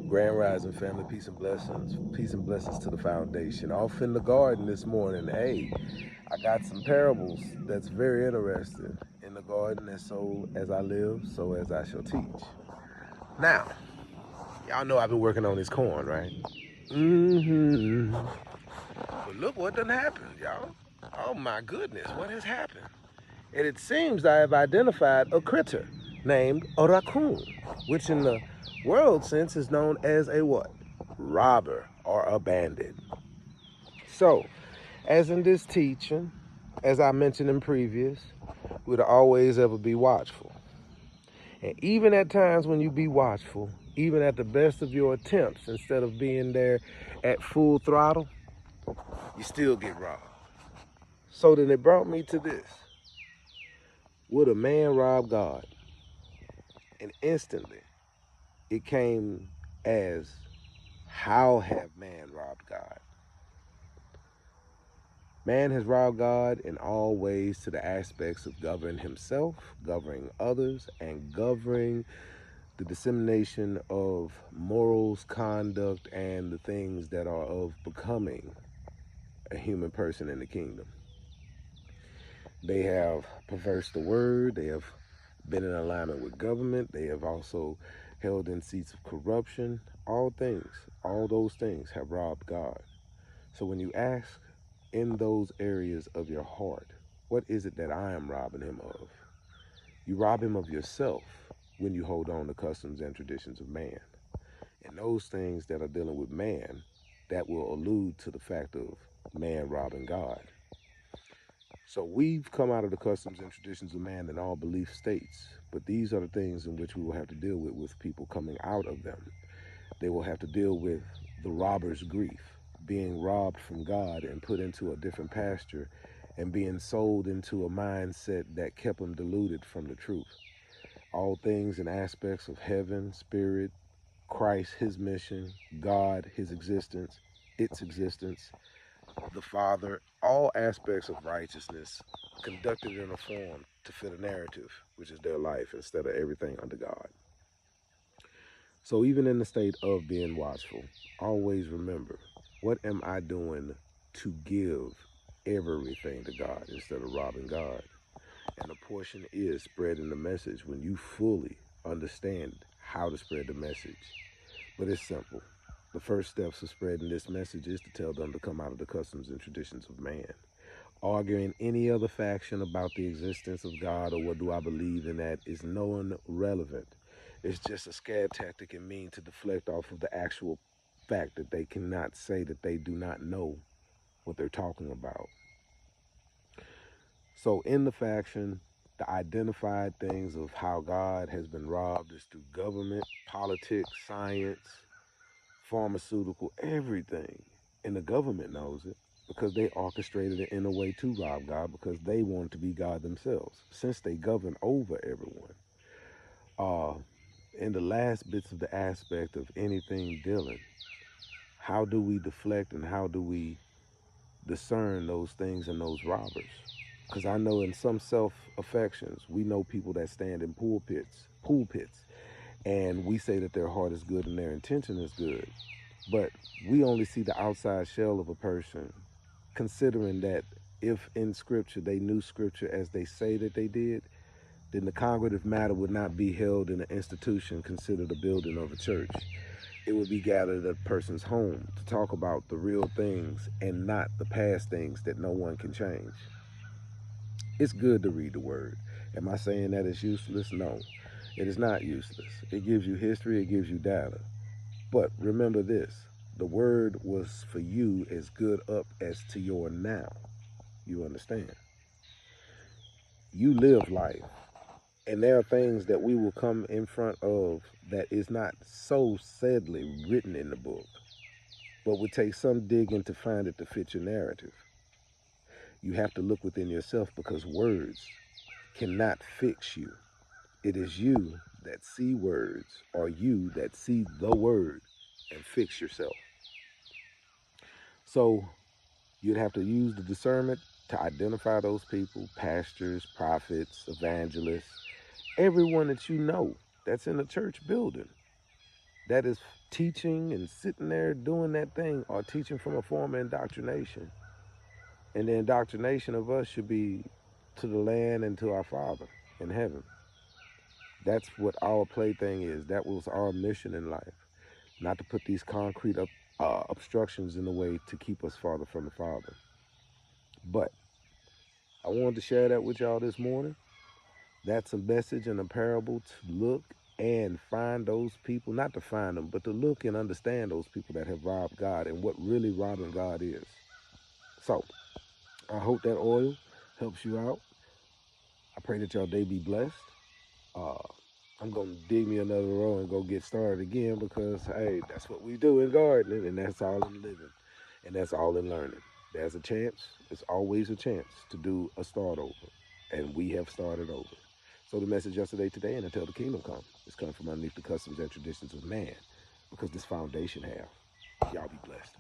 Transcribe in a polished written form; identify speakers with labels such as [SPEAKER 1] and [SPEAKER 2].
[SPEAKER 1] Grand Rising family, peace and blessings. Peace and blessings to the foundation. Off in the garden this morning. Hey, I got some parables that's very interesting in the garden. And so as I live, so as I shall teach. Now, y'all know I've been working on this corn, right? But look what done happened, y'all. Oh my goodness, what has happened? And it seems I have identified a critter named a raccoon, which in the world sense is known as a what? Robber or a bandit. So, as in this teaching, as I mentioned in previous, we'd always ever be watchful. And even at times when you be watchful, even at the best of your attempts, instead of being there at full throttle, you still get robbed. So then it brought me to this. Would a man rob God? And instantly, it came as, how have man robbed God? Man has robbed God in all ways to the aspects of governing himself, governing others, and governing the dissemination of morals, conduct, and the things that are of becoming a human person in the kingdom. They have perversed the word. They have been in alignment with government. They have also held in seats of corruption. All those things have robbed God. So when you ask in those areas of your heart, what is it that I am robbing him of? You rob him of yourself when you hold on to customs and traditions of man. And those things that are dealing with man, that will allude to the fact of man robbing God. So we've come out of the customs and traditions of man in all belief states, but these are the things in which we will have to deal with people coming out of them. They will have to deal with the robber's grief, being robbed from God and put into a different pasture and being sold into a mindset that kept them deluded from the truth. All things and aspects of heaven, spirit, Christ, his mission, God, his existence, its existence, the Father, all aspects of righteousness conducted in a form to fit a narrative, which is their life, instead of everything under God. So even in the state of being watchful, always remember, what am I doing to give everything to God instead of robbing God? And a portion is spreading the message when you fully understand how to spread the message. But it's simple. The first steps of spreading this message is to tell them to come out of the customs and traditions of man. Arguing any other faction about the existence of God or what do I believe in that is non-relevant. It's just a scare tactic and mean to deflect off of the actual fact that they cannot say that they do not know what they're talking about. So in the faction, the identified things of how God has been robbed is through government, politics, science, pharmaceutical, everything. And the government knows it because they orchestrated it in a way to rob God because they want to be God themselves since they govern over everyone. In the last bits of the aspect of anything dealing, how do we deflect and how do we discern those things and those robbers? Because I know in some self-affections, we know people that stand in pulpits, and we say that their heart is good and their intention is good. But we only see the outside shell of a person, considering that if in scripture they knew scripture as they say that they did, then the congregative matter would not be held in an institution considered a building of a church. It would be gathered at a person's home to talk about the real things and not the past things that no one can change. It's good to read the word. Am I saying that it's useless? No, it is not useless. It gives you history, it gives you data. But remember this, the word was for you as good up as to your now. You understand? You live life. And there are things that we will come in front of that is not so sadly written in the book, but would take some digging to find it to fit your narrative. You have to look within yourself because words cannot fix you. It is you that see words or you that see the word and fix yourself. So you'd have to use the discernment to identify those people, pastors, prophets, evangelists, everyone that you know that's in a church building. that is teaching and sitting there doing that thing are teaching from a form of indoctrination. And the indoctrination of us should be to the land and to our Father in heaven. That's what our plaything is. That was our mission in life. Not to put these concrete obstructions in the way to keep us farther from the Father. But I wanted to share that with y'all this morning. That's a message and a parable to look and find those people, not to find them, but to look and understand those people that have robbed God and what really robbing God is. So, I hope that oil helps you out. I pray that y'all day be blessed. I'm going to dig me another row and go get started again because, hey, that's what we do in gardening, and that's all in living, and that's all in learning. There's a chance. It's always a chance to do a start over, and we have started over. So the message yesterday, today, and until the kingdom come, is coming from underneath the customs and traditions of man because this foundation have. Y'all be blessed.